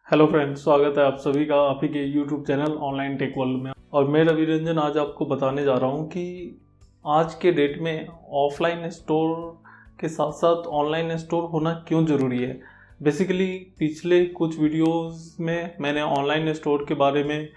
Hello friends, स्वागत है आप सभी का आप ही के YouTube channel online tech world में। और मैं रवि रंजन आज आपको बताने जा रहा हूँ कि आज के डेट में ऑफलाइन स्टोर के साथ साथ ऑनलाइन स्टोर होना क्यों ज़रूरी है। बेसिकली पिछले कुछ वीडियोस में मैंने ऑनलाइन स्टोर के बारे में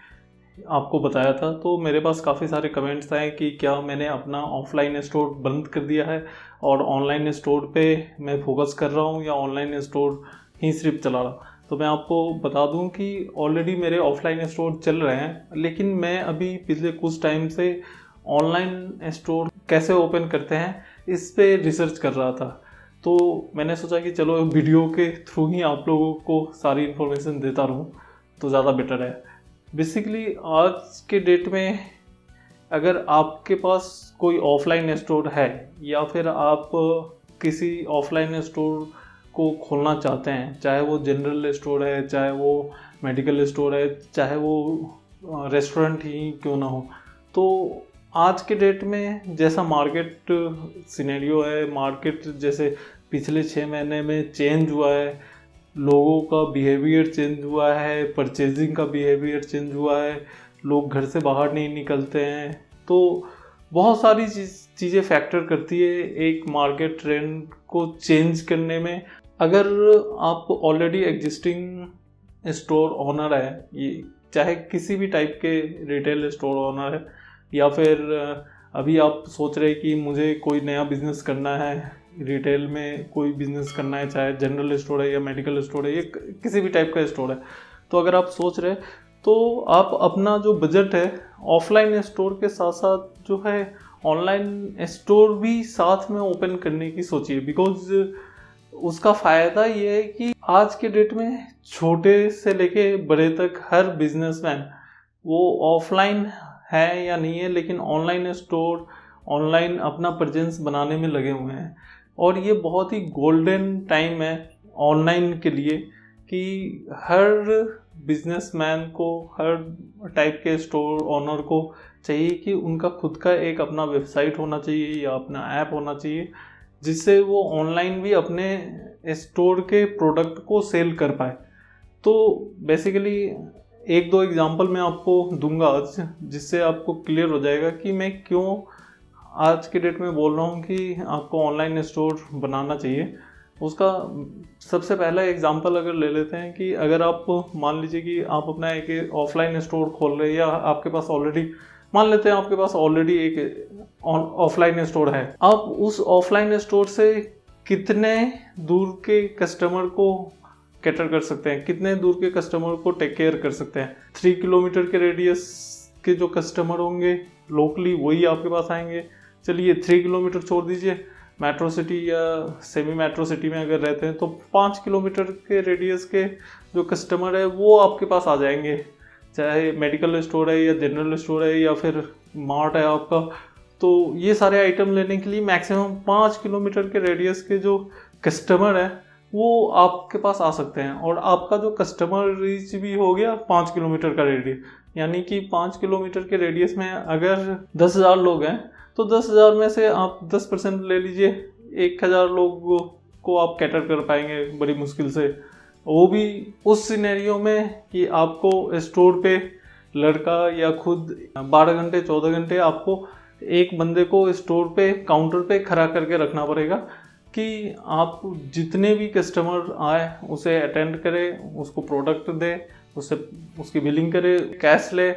आपको बताया था, तो मेरे पास काफ़ी सारे कमेंट्स आए कि क्या मैंने अपना ऑफलाइन स्टोर बंद कर दिया है और ऑनलाइन स्टोर पे मैं फोकस कर रहा हूँ या ऑनलाइन स्टोर ही सिर्फ चला रहा। तो मैं आपको बता दूं कि ऑलरेडी मेरे ऑफलाइन स्टोर चल रहे हैं, लेकिन मैं अभी पिछले कुछ टाइम से ऑनलाइन स्टोर कैसे ओपन करते हैं इस पे रिसर्च कर रहा था। तो मैंने सोचा कि चलो वीडियो के थ्रू ही आप लोगों को सारी इन्फॉर्मेशन देता रहूं तो ज़्यादा बेटर है। बेसिकली आज के डेट में अगर आपके पास कोई ऑफलाइन स्टोर है या फिर आप किसी ऑफलाइन स्टोर को खोलना चाहते हैं, चाहे वो जनरल स्टोर है, चाहे वो मेडिकल स्टोर है, चाहे वो रेस्टोरेंट ही क्यों ना हो, तो आज के डेट में जैसा मार्केट सिनेरियो है, मार्केट जैसे पिछले 6 महीने में चेंज हुआ है, लोगों का बिहेवियर चेंज हुआ है, परचेजिंग का बिहेवियर चेंज हुआ है, लोग घर से बाहर नहीं निकलते हैं, तो बहुत सारी चीज़ें फैक्टर करती है एक मार्केट ट्रेंड को चेंज करने में। अगर आप ऑलरेडी एग्जिस्टिंग स्टोर ओनर है, ये चाहे किसी भी टाइप के रिटेल स्टोर ओनर है, या फिर अभी आप सोच रहे हैं कि मुझे कोई नया बिजनेस करना है, रिटेल में कोई बिजनेस करना है, चाहे जनरल स्टोर है या मेडिकल स्टोर है या किसी भी टाइप का स्टोर है, तो अगर आप सोच रहे हैं तो आप अपना जो बजट है ऑफलाइन स्टोर के साथ साथ जो है ऑनलाइन स्टोर भी साथ में ओपन करने की सोचिए। बिकॉज उसका फ़ायदा ये है कि आज के डेट में छोटे से लेके बड़े तक हर बिजनेसमैन वो ऑफलाइन है या नहीं है, लेकिन ऑनलाइन स्टोर, ऑनलाइन अपना प्रेजेंस बनाने में लगे हुए हैं। और ये बहुत ही गोल्डन टाइम है ऑनलाइन के लिए कि हर बिजनेसमैन को, हर टाइप के स्टोर ओनर को चाहिए कि उनका खुद का एक अपना वेबसाइट होना चाहिए या अपना ऐप होना चाहिए, जिससे वो ऑनलाइन भी अपने स्टोर के प्रोडक्ट को सेल कर पाए। तो बेसिकली एक दो एग्जांपल मैं आपको दूंगा आज, जिससे आपको क्लियर हो जाएगा कि मैं क्यों आज के डेट में बोल रहा हूँ कि आपको ऑनलाइन स्टोर बनाना चाहिए। उसका सबसे पहला एग्जांपल अगर ले लेते हैं कि अगर आप मान लीजिए कि आप अपना एक ऑफलाइन स्टोर खोल रहे हैं, या आपके पास ऑलरेडी, मान लेते हैं आपके पास ऑलरेडी एक ऑफलाइन स्टोर है, आप उस ऑफलाइन स्टोर से कितने दूर के कस्टमर को कैटर कर सकते हैं, कितने दूर के कस्टमर को टेक केयर कर सकते हैं। 3 किलोमीटर के रेडियस के जो कस्टमर होंगे लोकली वही आपके पास आएंगे। चलिए 3 किलोमीटर छोड़ दीजिए, मेट्रो सिटी या सेमी मेट्रो सिटी में अगर रहते हैं तो 5 किलोमीटर के रेडियस के जो कस्टमर है वो आपके पास आ जाएंगे। चाहे मेडिकल स्टोर है या जनरल स्टोर है या फिर मार्ट है आपका, तो ये सारे आइटम लेने के लिए मैक्सिमम 5 किलोमीटर के रेडियस के जो कस्टमर है वो आपके पास आ सकते हैं। और आपका जो कस्टमर रीच भी हो गया 5 किलोमीटर का रेडियस, यानी कि 5 किलोमीटर के रेडियस में अगर 10,000 लोग हैं तो 10,000 में से आप 10% ले लीजिए, 1,000 लोग को आप कैटर कर पाएंगे बड़ी मुश्किल से। वो भी उस सिनेरियो में कि आपको स्टोर पे लड़का या खुद 12 घंटे 14 घंटे आपको एक बंदे को स्टोर पे काउंटर पे खड़ा करके रखना पड़ेगा कि आप जितने भी कस्टमर आए उसे अटेंड करें, उसको प्रोडक्ट दे, उससे उसकी बिलिंग करे, कैश ले।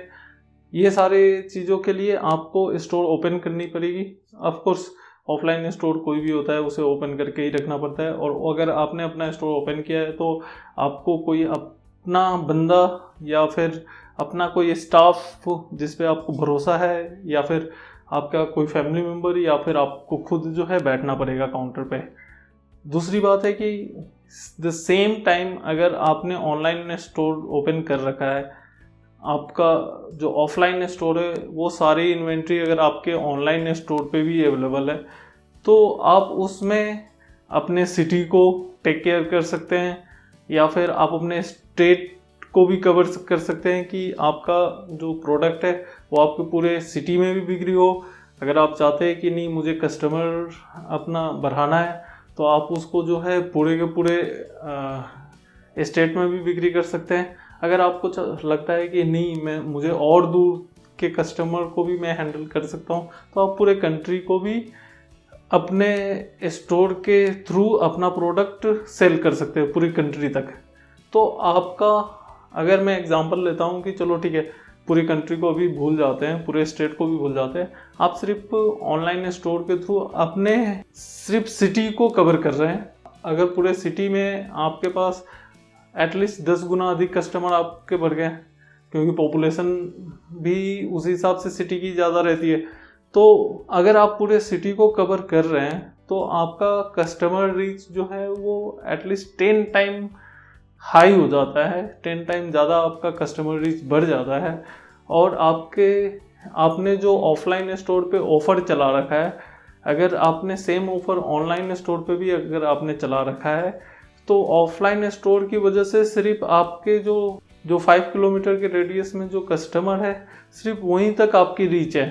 ये सारे चीज़ों के लिए आपको स्टोर ओपन करनी पड़ेगी। ऑफ कोर्स ऑफलाइन स्टोर कोई भी होता है उसे ओपन करके ही रखना पड़ता है, और अगर आपने अपना स्टोर ओपन किया है तो आपको कोई अपना बंदा या फिर अपना कोई स्टाफ जिस पे आपको भरोसा है, या फिर आपका कोई फैमिली मेम्बर, या फिर आपको खुद जो है बैठना पड़ेगा काउंटर पे। दूसरी बात है कि द सेम टाइम अगर आपने ऑनलाइन स्टोर ओपन कर रखा है, आपका जो ऑफलाइन स्टोर है वो सारी इन्वेंट्री अगर आपके ऑनलाइन स्टोर पे भी अवेलेबल है, तो आप उसमें अपने सिटी को टेक केयर कर सकते हैं, या फिर आप अपने स्टेट को भी कवर कर सकते हैं कि आपका जो प्रोडक्ट है वो आपके पूरे सिटी में भी बिक्री हो। अगर आप चाहते हैं कि नहीं मुझे कस्टमर अपना बढ़ाना है, तो आप उसको जो है पूरे के पूरे स्टेट में भी बिक्री कर सकते हैं। अगर आपको लगता है कि नहीं, मुझे और दूर के कस्टमर को भी मैं हैंडल कर सकता हूँ, तो आप पूरे कंट्री को भी अपने स्टोर के थ्रू अपना प्रोडक्ट सेल कर सकते हैं पूरी कंट्री तक। तो आपका, अगर मैं एग्जांपल लेता हूँ कि चलो ठीक है, पूरी कंट्री को अभी भूल जाते हैं, पूरे स्टेट को भी भूल जाते हैं, आप सिर्फ ऑनलाइन स्टोर के थ्रू अपने सिर्फ सिटी को कवर कर रहे हैं। अगर पूरे सिटी में आपके पास एटलीस्ट 10 गुना अधिक कस्टमर आपके बढ़ गए, क्योंकि पॉपुलेशन भी उसी हिसाब से सिटी की ज़्यादा रहती है, तो अगर आप पूरे सिटी को कवर कर रहे हैं तो आपका कस्टमर रीच जो है वो एटलीस्ट 10 टाइम हाई हो जाता है, 10 टाइम ज़्यादा आपका कस्टमर रीच बढ़ जाता है। और आपने जो ऑफलाइन स्टोर पे ऑफ़र चला रखा है, अगर आपने सेम ऑफ़र ऑनलाइन स्टोर पे भी अगर आपने चला रखा है, तो ऑफलाइन स्टोर की वजह से सिर्फ आपके जो 5 किलोमीटर के रेडियस में जो कस्टमर है, सिर्फ वहीं तक आपकी रीच है।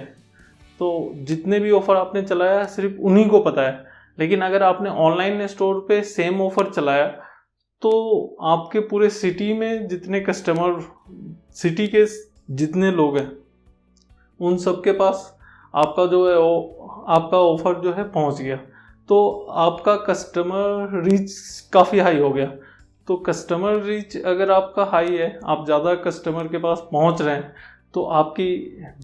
तो जितने भी ऑफ़र आपने चलाया है सिर्फ उन्हीं को पता है। लेकिन अगर आपने ऑनलाइन स्टोर पे सेम ऑफ़र चलाया, तो आपके पूरे सिटी में जितने कस्टमर, सिटी के जितने लोग हैं, उन सब के पास आपका जो है आपका ऑफ़र जो है पहुंच गया, तो आपका कस्टमर रीच काफ़ी हाई हो गया। तो कस्टमर रीच अगर आपका हाई है, आप ज़्यादा कस्टमर के पास पहुंच रहे हैं, तो आपकी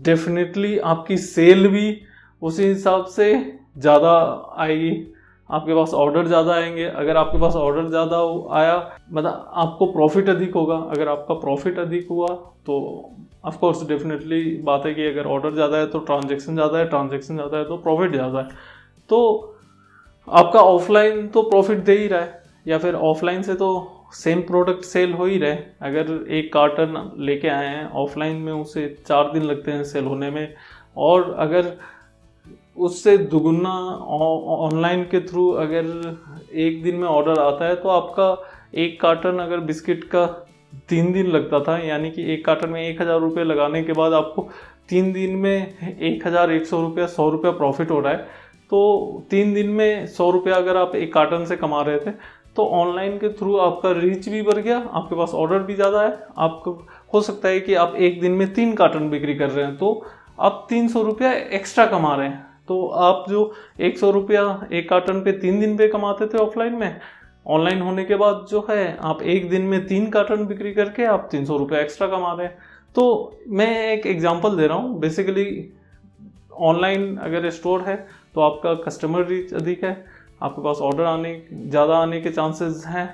डेफिनेटली आपकी सेल भी उसी हिसाब से ज़्यादा आएगी, आपके पास ऑर्डर ज़्यादा आएंगे। अगर आपके पास ऑर्डर ज़्यादा आया, मतलब आपको प्रॉफिट अधिक होगा। अगर आपका प्रॉफिट अधिक हुआ तो ऑफ कोर्स डेफिनेटली बात है कि अगर ऑर्डर ज़्यादा है तो ट्रांजैक्शन ज़्यादा है, ट्रांजैक्शन ज़्यादा है तो प्रॉफिट ज़्यादा है। तो आपका ऑफलाइन तो प्रॉफिट दे ही रहा है, या फिर ऑफलाइन से तो सेम प्रोडक्ट सेल हो ही रहे। अगर एक कार्टन लेके आए हैं ऑफलाइन में, उसे 4 दिन लगते हैं सेल होने में, और अगर उससे दुगुना ऑनलाइन के थ्रू अगर एक दिन में ऑर्डर आता है, तो आपका एक कार्टन अगर बिस्किट का 3 दिन लगता था, यानी कि एक कार्टन में 1000 रुपये लगाने के बाद आपको 3 दिन में 1100 रुपया, 100 रुपया प्रॉफिट हो रहा है। तो 3 दिन में 100 रुपया अगर आप एक कार्टन से कमा रहे थे, तो ऑनलाइन के थ्रू आपका रीच भी बढ़ गया, आपके पास ऑर्डर भी ज़्यादा है। आपको हो सकता है कि आप एक दिन में 3 कार्टन बिक्री कर रहे हैं, तो आप 300 रुपया एक्स्ट्रा कमा रहे हैं। तो आप जो 100 रुपया एक कार्टन पे 3 दिन पे कमाते थे ऑफलाइन में, ऑनलाइन होने के बाद जो है आप एक दिन में 3 कार्टन बिक्री करके आप 300 रुपया एक्स्ट्रा कमा रहे हैं। तो मैं एक एग्जांपल दे रहा हूँ। बेसिकली ऑनलाइन अगर स्टोर है तो आपका कस्टमर रीच अधिक है, आपके पास ऑर्डर ज़्यादा आने के चांसेस हैं,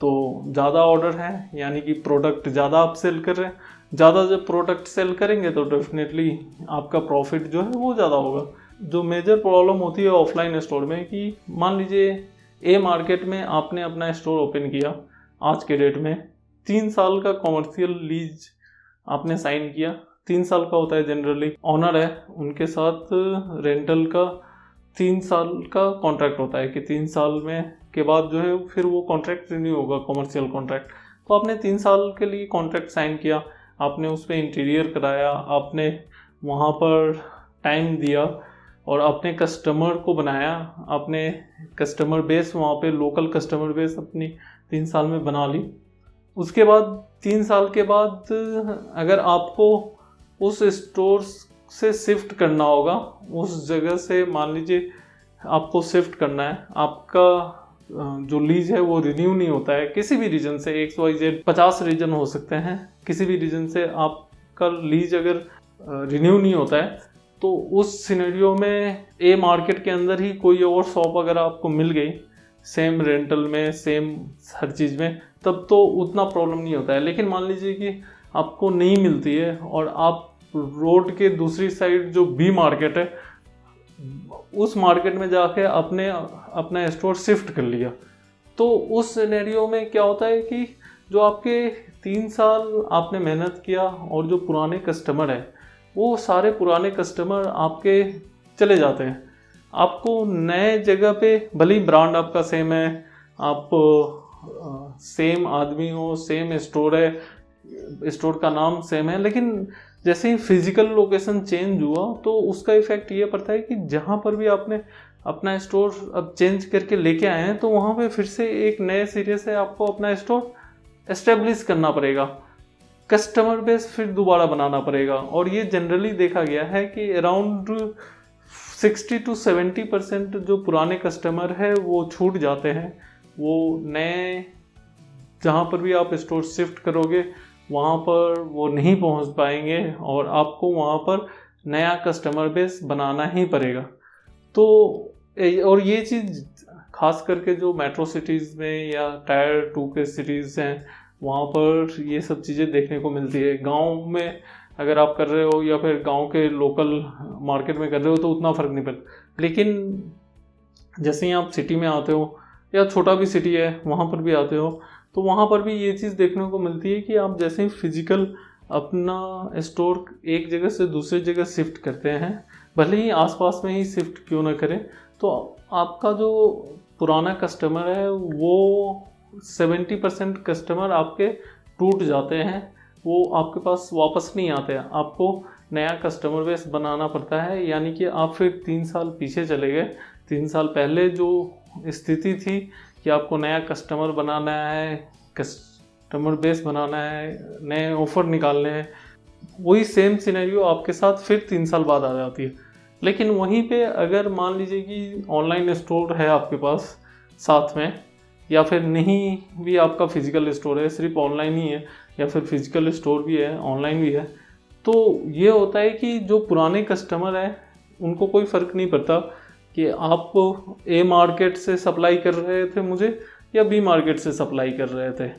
तो ज़्यादा ऑर्डर है यानी कि प्रोडक्ट ज़्यादा आप सेल कर रहे हैं। ज़्यादा जब प्रोडक्ट सेल करेंगे तो डेफिनेटली आपका प्रॉफिट जो है वो ज़्यादा होगा। जो मेजर प्रॉब्लम होती है ऑफलाइन स्टोर में, कि मान लीजिए ए मार्केट में आपने अपना स्टोर ओपन किया, आज के डेट में 3 साल का कॉमर्शियल लीज आपने साइन किया। 3 साल का होता है जनरली, ऑनर है उनके साथ रेंटल का 3 साल का कॉन्ट्रैक्ट होता है कि 3 साल में के बाद जो है फिर वो कॉन्ट्रैक्ट रिन्यू होगा, कॉमर्शियल कॉन्ट्रैक्ट। तो आपने 3 साल के लिए कॉन्ट्रैक्ट साइन किया, आपने उस पर इंटीरियर कराया, आपने वहाँ पर टाइम दिया और अपने कस्टमर को बनाया, आपने कस्टमर बेस वहाँ पे लोकल कस्टमर बेस अपनी 3 साल में बना ली। उसके बाद 3 साल के बाद अगर आपको उस स्टोर से शिफ्ट करना होगा, उस जगह से मान लीजिए आपको शिफ्ट करना है, आपका जो लीज है वो रिन्यू नहीं होता है किसी भी रीजन से, XYZ 50 रीजन हो सकते हैं, किसी भी रीजन से आपका लीज अगर रिन्यू नहीं होता है, तो उस सिनेरियो में ए मार्केट के अंदर ही कोई और शॉप अगर आपको मिल गई सेम रेंटल में, सेम हर चीज़ में, तब तो उतना प्रॉब्लम नहीं होता है। लेकिन मान लीजिए कि आपको नहीं मिलती है और आप रोड के दूसरी साइड जो बी मार्केट है, उस मार्केट में जाके अपना स्टोर शिफ्ट कर लिया, तो उस सिनेरियो में क्या होता है कि जो आपके 3 साल आपने मेहनत किया और जो पुराने कस्टमर है, वो सारे पुराने कस्टमर आपके चले जाते हैं। आपको नए जगह पे, भले ही ब्रांड आपका सेम है, आप सेम आदमी हो, सेम स्टोर है, स्टोर का नाम सेम है, लेकिन जैसे ही फिजिकल लोकेशन चेंज हुआ तो उसका इफेक्ट ये पड़ता है कि जहाँ पर भी आपने अपना स्टोर अब चेंज करके लेके आए हैं, तो वहाँ पे फिर से एक नए सिरे से आपको अपना स्टोर एस्टेब्लिश करना पड़ेगा, कस्टमर बेस फिर दोबारा बनाना पड़ेगा। और ये जनरली देखा गया है कि अराउंड 60 to 70% जो पुराने कस्टमर है वो छूट जाते हैं। वो नए जहाँ पर भी आप स्टोर शिफ्ट करोगे वहाँ पर वो नहीं पहुँच पाएंगे और आपको वहाँ पर नया कस्टमर बेस बनाना ही पड़ेगा। तो और ये चीज़ खास करके जो मेट्रो सिटीज़ में या टायर 2 के सिटीज़ हैं वहाँ पर ये सब चीज़ें देखने को मिलती है। गांव में अगर आप कर रहे हो या फिर गांव के लोकल मार्केट में कर रहे हो तो उतना फ़र्क नहीं पड़ता, लेकिन जैसे ही आप सिटी में आते हो या छोटा भी सिटी है वहाँ पर भी आते हो तो वहाँ पर भी ये चीज़ देखने को मिलती है कि आप जैसे ही फिजिकल अपना स्टोर एक जगह से दूसरी जगह शिफ्ट करते हैं, भले ही आसपास में ही शिफ्ट क्यों ना करें, तो आपका जो पुराना कस्टमर है वो 70% कस्टमर आपके टूट जाते हैं, वो आपके पास वापस नहीं आते हैं। आपको नया कस्टमर बेस बनाना पड़ता है। यानी कि आप फिर 3 साल पीछे चले गए। 3 साल पहले जो स्थिति थी कि आपको नया कस्टमर बनाना है, कस्टमर बेस बनाना है, नए ऑफ़र निकालने हैं, वही सेम सिनेरियो आपके साथ फिर 3 साल बाद आ जाती है। लेकिन वहीं पे अगर मान लीजिए कि ऑनलाइन स्टोर है आपके पास साथ में, या फिर नहीं भी आपका फिजिकल स्टोर है, सिर्फ ऑनलाइन ही है, या फिर फिजिकल स्टोर भी है ऑनलाइन भी है, तो ये होता है कि जो पुराने कस्टमर हैं उनको कोई फ़र्क नहीं पड़ता कि आप ए मार्केट से सप्लाई कर रहे थे मुझे या बी मार्केट से सप्लाई कर रहे थे।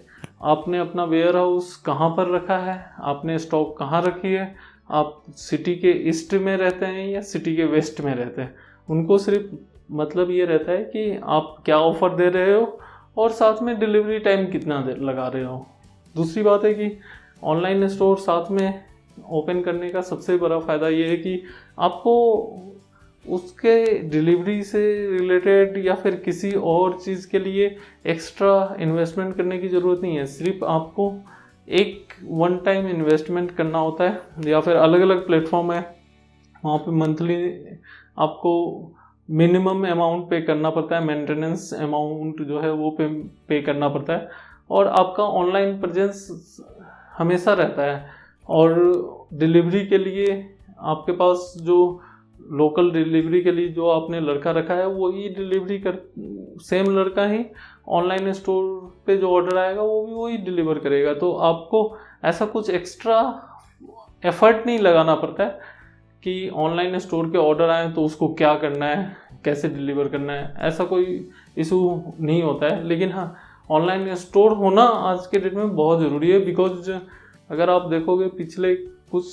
आपने अपना वेयर हाउस कहाँ पर रखा है, आपने स्टॉक कहाँ रखी है, आप सिटी के ईस्ट में रहते हैं या सिटी के वेस्ट में रहते हैं, उनको सिर्फ मतलब ये रहता है कि आप क्या ऑफ़र दे रहे हो और साथ में डिलीवरी टाइम कितना लगा रहे हो। दूसरी बात है कि ऑनलाइन स्टोर साथ में ओपन करने का सबसे बड़ा फ़ायदा ये है कि आपको उसके डिलीवरी से रिलेटेड या फिर किसी और चीज़ के लिए एक्स्ट्रा इन्वेस्टमेंट करने की ज़रूरत नहीं है। सिर्फ आपको एक वन टाइम इन्वेस्टमेंट करना होता है, या फिर अलग अलग प्लेटफॉर्म है वहाँ पे मंथली आपको मिनिमम अमाउंट पे करना पड़ता है, मेंटेनेंस अमाउंट जो है वो पे करना पड़ता है, और आपका ऑनलाइन प्रेजेंस हमेशा रहता है। और डिलीवरी के लिए आपके पास जो लोकल डिलीवरी के लिए जो आपने लड़का रखा है वही डिलीवरी कर, सेम लड़का ही ऑनलाइन स्टोर पे जो ऑर्डर आएगा वो भी वही डिलीवर करेगा। तो आपको ऐसा कुछ एक्स्ट्रा एफर्ट नहीं लगाना पड़ता है कि ऑनलाइन स्टोर के ऑर्डर आए तो उसको क्या करना है, कैसे डिलीवर करना है, ऐसा कोई इशू नहीं होता है। लेकिन हाँ, ऑनलाइन स्टोर होना आज के डेट में बहुत ज़रूरी है, बिकॉज अगर आप देखोगे पिछले कुछ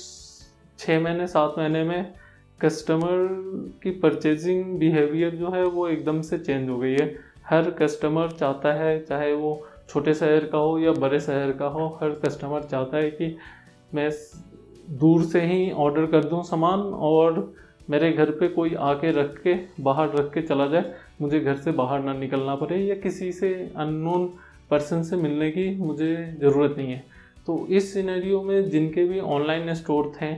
6 महीने 7 महीने में कस्टमर की परचेजिंग बिहेवियर जो है वो एकदम से चेंज हो गई है। हर कस्टमर चाहता है, चाहे वो छोटे शहर का हो या बड़े शहर का हो, हर कस्टमर चाहता है कि मैं दूर से ही ऑर्डर कर दूं सामान और मेरे घर पे कोई आके रख के बाहर रख के चला जाए, मुझे घर से बाहर ना निकलना पड़े या किसी से अननोन पर्सन से मिलने की मुझे ज़रूरत नहीं है। तो इस सिनेरियो में जिनके भी ऑनलाइन स्टोर थे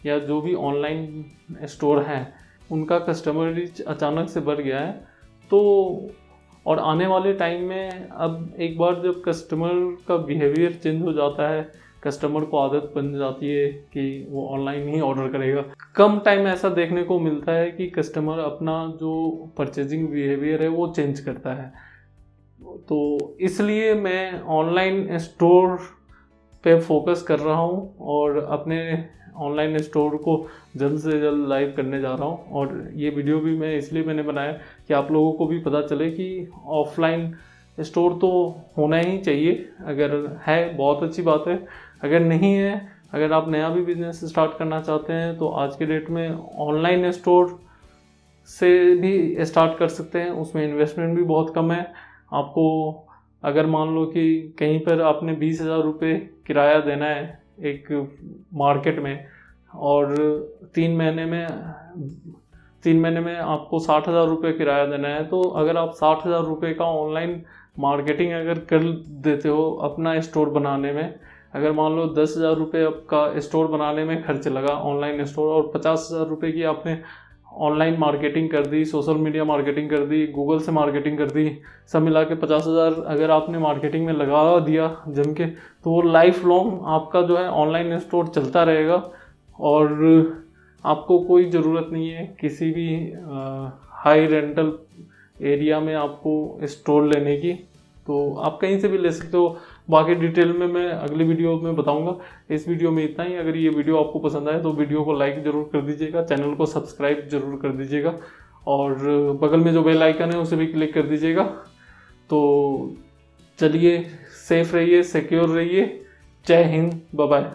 या जो भी ऑनलाइन स्टोर हैं उनका कस्टमर रीच अचानक से बढ़ गया है। तो और आने वाले टाइम में अब एक बार जब कस्टमर का बिहेवियर चेंज हो जाता है, कस्टमर को आदत बन जाती है कि वो ऑनलाइन ही ऑर्डर करेगा, कम टाइम ऐसा देखने को मिलता है कि कस्टमर अपना जो परचेजिंग बिहेवियर है वो चेंज करता है। तो इसलिए मैं ऑनलाइन स्टोर पे फोकस कर रहा हूँ और अपने ऑनलाइन स्टोर को जल्द से जल्द लाइव करने जा रहा हूँ। और ये वीडियो भी इसलिए मैंने बनाया कि आप लोगों को भी पता चले कि ऑफलाइन स्टोर तो होना ही चाहिए। अगर है बहुत अच्छी बात है, अगर नहीं है, अगर आप नया भी बिजनेस स्टार्ट करना चाहते हैं तो आज के डेट में ऑनलाइन स्टोर से भी स्टार्ट कर सकते हैं। उसमें इन्वेस्टमेंट भी बहुत कम है। आपको अगर मान लो कि कहीं पर आपने 20,000 रुपये किराया देना है एक मार्केट में और 3 महीने में आपको 60,000 रुपये किराया देना है, तो अगर आप 60,000 रुपये का ऑनलाइन मार्केटिंग अगर कर देते हो अपना स्टोर बनाने में, अगर मान लो 10,000 रुपये आपका स्टोर बनाने में खर्च लगा ऑनलाइन स्टोर और 50,000 रुपये की आपने ऑनलाइन मार्केटिंग कर दी, सोशल मीडिया मार्केटिंग कर दी, गूगल से मार्केटिंग कर दी, सब मिला के 50,000 अगर आपने मार्केटिंग में लगा दिया जम के, तो वो लाइफ लॉन्ग आपका जो है ऑनलाइन स्टोर चलता रहेगा और आपको कोई ज़रूरत नहीं है किसी भी हाई रेंटल एरिया में आपको स्टोर लेने की। तो आप कहीं से भी ले सकते हो। बाकी डिटेल में मैं अगली वीडियो में बताऊंगा। इस वीडियो में इतना ही। अगर ये वीडियो आपको पसंद आए तो वीडियो को लाइक ज़रूर कर दीजिएगा, चैनल को सब्सक्राइब जरूर कर दीजिएगा और बगल में जो बेल आइकन है उसे भी क्लिक कर दीजिएगा। तो चलिए, सेफ रहिए, सिक्योर रहिए। जय हिंद, बाय बाय।